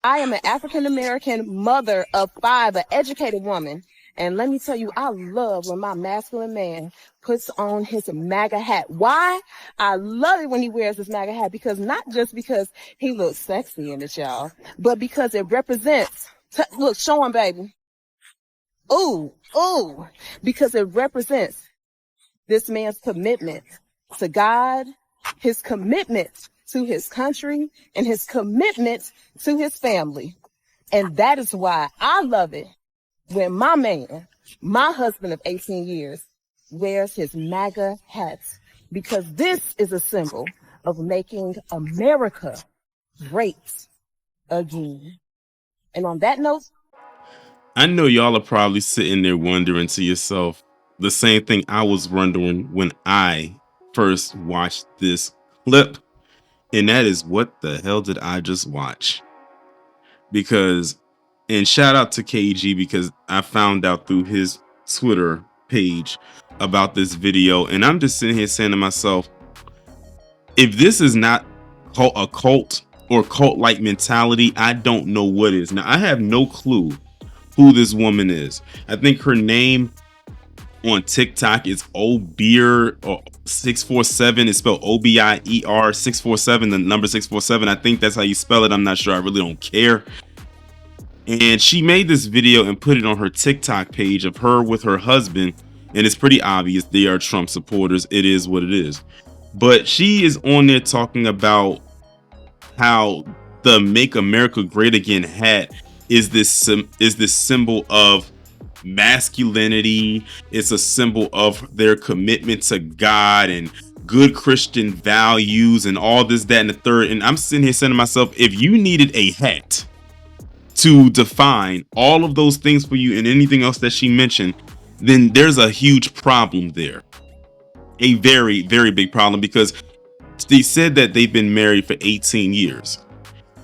I am an African American mother of 5, an educated woman. And let me tell you, I love when my masculine man puts on his MAGA hat. Why? I love it when he wears his MAGA hat, because not just because he looks sexy in it, y'all, but because it represents, look, show him, baby. Ooh, ooh, because it represents this man's commitment to God, his commitment to his country, and his commitment to his family. And that is why I love it when my man, my husband of 18 years, wears his MAGA hats, because this is a symbol of making America great again. And on that note, I know y'all are probably sitting there wondering to yourself the same thing I was wondering when I first watched this clip. And that is, what the hell did I just watch? Because, and shout out to KG, because I found out through his Twitter page about this video. And I'm just sitting here saying to myself, if this is not a cult or cult-like mentality, I don't know what is. Now, I have no clue who this woman is. I think her name on TikTok is Obier, or 647. It's spelled Obier 647, the number 647. I think that's how you spell it. I'm not sure. I really don't care. And she made this video and put it on her TikTok page of her with her husband. And it's pretty obvious they are Trump supporters. It is what it is. But she is on there talking about how the Make America Great Again hat is this symbol of masculinity. It's a symbol of their commitment to God and good Christian values and all this, that, and the third. And I'm sitting here saying to myself, if you needed a hat to define all of those things for you and anything else that she mentioned, then there's a huge problem there. A very, very big problem, because they said that they've been married for 18 years.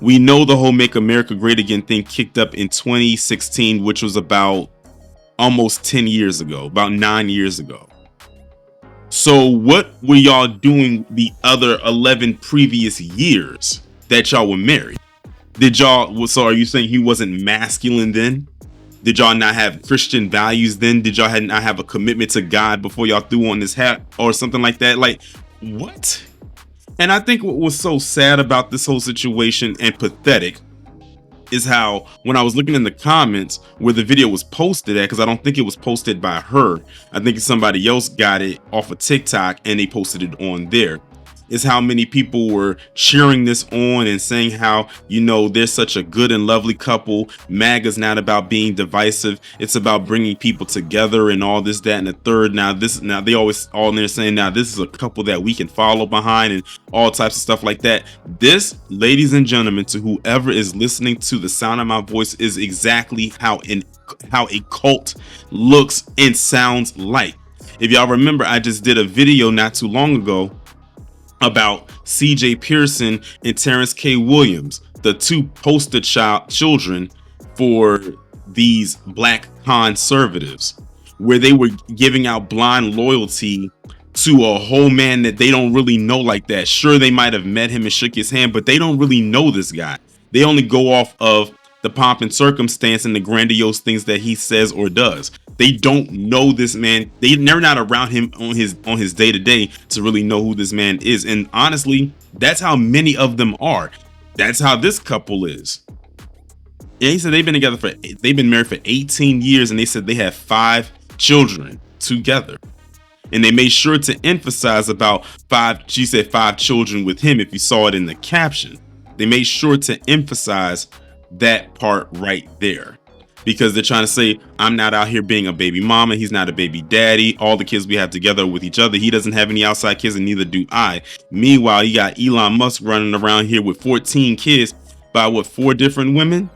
We know the whole Make America Great Again thing kicked up in 2016, which was about almost 10 years ago, about 9 years ago. So what were y'all doing the other 11 previous years that y'all were married? So are you saying he wasn't masculine then? Did y'all not have Christian values then? Did y'all not have a commitment to God before y'all threw on this hat or something like that? Like, what? And I think what was so sad about this whole situation and pathetic is how, when I was looking in the comments where the video was posted at, because I don't think it was posted by her, I think somebody else got it off of TikTok and they posted it on there, is how many people were cheering this on and saying how, you know, they're such a good and lovely couple. MAGA's not about being divisive. It's about bringing people together and all this, that, and the third. Now they always all in there saying, now this is a couple that we can follow behind and all types of stuff like that. This, ladies and gentlemen, to whoever is listening to the sound of my voice, is exactly how a cult looks and sounds like. If y'all remember, I just did a video not too long ago about CJ Pearson and Terrence K. Williams, the two poster children for these black conservatives, where they were giving out blind loyalty to a whole man that they don't really know like that. Sure, they might have met him and shook his hand, but they don't really know this guy. They only go off of the pomp and circumstance and the grandiose things that he says or does. They don't know this man. They're not around him on his day to day to really know who this man is. And honestly, that's how many of them are. That's how this couple is. And he said they've been married for 18 years, and they said they have 5 children together. And they made sure to emphasize about 5. She said 5 children with him. If you saw it in the caption, they made sure to emphasize that part right there, because they're trying to say, I'm not out here being a baby mama. He's not a baby daddy. All the kids we have together with each other. He doesn't have any outside kids, and neither do I. Meanwhile, you got Elon Musk running around here with 14 kids by 4 different women.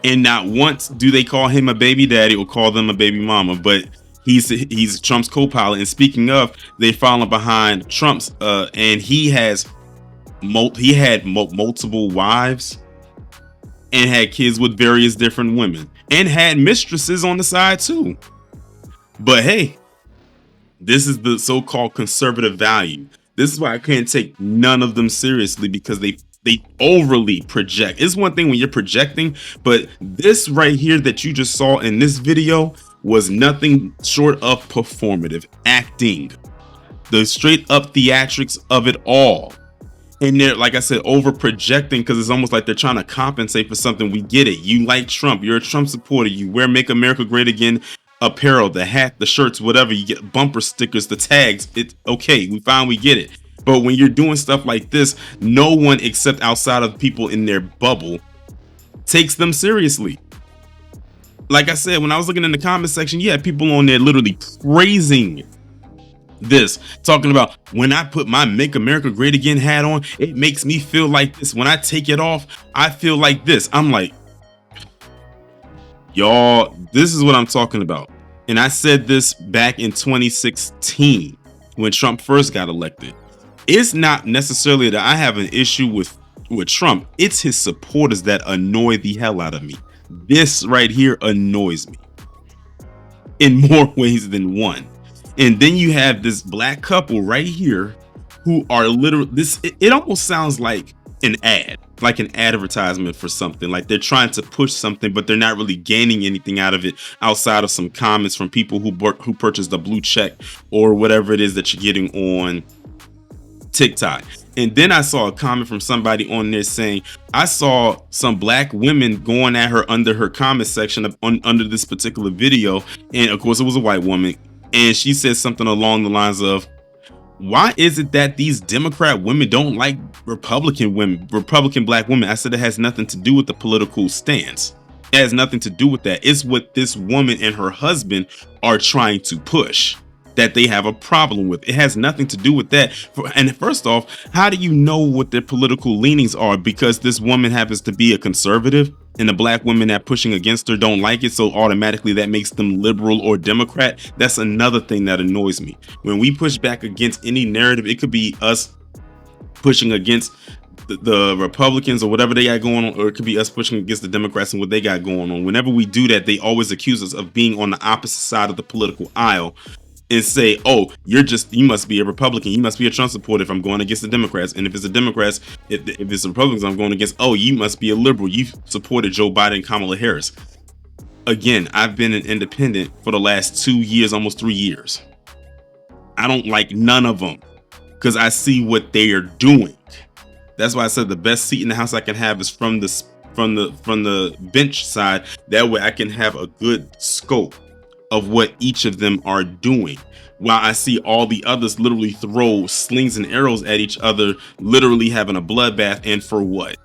And not once do they call him a baby daddy or call them a baby mama. But he's Trump's co-pilot. And speaking of, they following behind Trump's, and he had multiple wives and had kids with various different women and had mistresses on the side too. But hey, this is the so-called conservative value. This is why I can't take none of them seriously, because they They overly project. It's one thing when you're projecting, but this right here that you just saw in this video was nothing short of performative acting, the straight up theatrics of it all. And they're, like I said, over projecting, because it's almost like they're trying to compensate for something. We get it. You like Trump. You're a Trump supporter. You wear Make America Great Again apparel, the hat, the shirts, whatever. You get bumper stickers, the tags. It's okay. We get it. But when you're doing stuff like this, no one except outside of people in their bubble takes them seriously. Like I said, when I was looking in the comment section, you had people on there literally praising this, talking about, when I put my Make America Great Again hat on, it makes me feel like this. When I take it off, I feel like this. I'm like, y'all, this is what I'm talking about. And I said this back in 2016 when Trump first got elected. It's not necessarily that I have an issue with Trump. It's his supporters that annoy the hell out of me. This right here annoys me in more ways than one. And then you have this black couple right here who are literally this. It almost sounds like an ad, like an advertisement for something. Like they're trying to push something, but they're not really gaining anything out of it outside of some comments from people who purchased a blue check or whatever it is that you're getting on TikTok. And then I saw a comment from somebody on there saying, I saw some black women going at her under her comment section under this particular video. And of course, it was a white woman. And she said something along the lines of, why is it that these Democrat women don't like Republican black women? I said it has nothing to do with the political stance. It has nothing to do with that. It's what this woman and her husband are trying to push, that they have a problem with. It has nothing to do with that. And first off, how do you know what their political leanings are? Because this woman happens to be a conservative and the black women that pushing against her don't like it, so automatically that makes them liberal or Democrat. That's another thing that annoys me. When we push back against any narrative, it could be us pushing against the Republicans or whatever they got going on, or it could be us pushing against the Democrats and what they got going on. Whenever we do that, they always accuse us of being on the opposite side of the political aisle and say, oh, you must be a Republican, you must be a Trump supporter if I'm going against the Democrats. And if it's the Democrats, if it's the Republicans I'm going against, oh, you must be a liberal, you supported Joe Biden and Kamala Harris. Again, I've been an independent for the last 2 years, almost 3 years. I don't like none of them because I see what they are doing. That's why I said the best seat in the house I can have is from the bench side. That way I can have a good scope of what each of them are doing, while I see all the others literally throw slings and arrows at each other, literally having a bloodbath. And for what?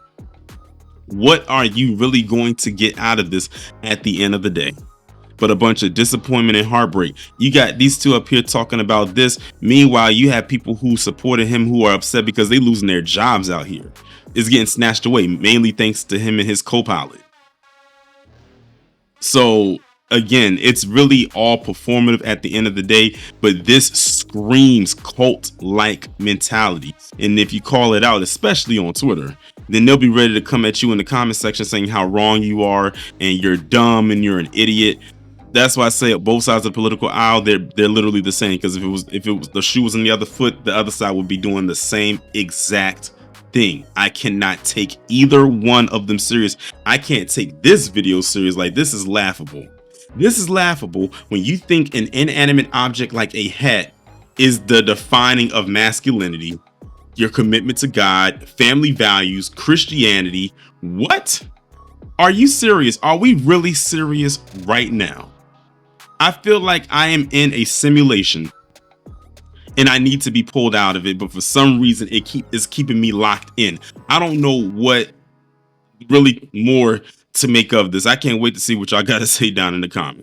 What are you really going to get out of this at the end of the day? But a bunch of disappointment and heartbreak. You got these two up here talking about this. Meanwhile, you have people who supported him who are upset because they losing their jobs out here. It's getting snatched away, mainly thanks to him and his co-pilot. So again, it's really all performative at the end of the day, but this screams cult-like mentality. And if you call it out, especially on Twitter, then they'll be ready to come at you in the comment section saying how wrong you are and you're dumb and you're an idiot. That's why I say both sides of the political aisle, they're literally the same. Because if it was the shoe was on the other foot, the other side would be doing the same exact thing. I cannot take either one of them serious. I can't take this video serious. Like, this is laughable. This is laughable when you think an inanimate object like a hat is the defining of masculinity, your commitment to God, family values, Christianity. What? Are you serious? Are we really serious right now? I feel like I am in a simulation and I need to be pulled out of it, but for some reason it's keeping me locked in. I don't know what really more to make of this. I can't wait to see what y'all got to say down in the comments.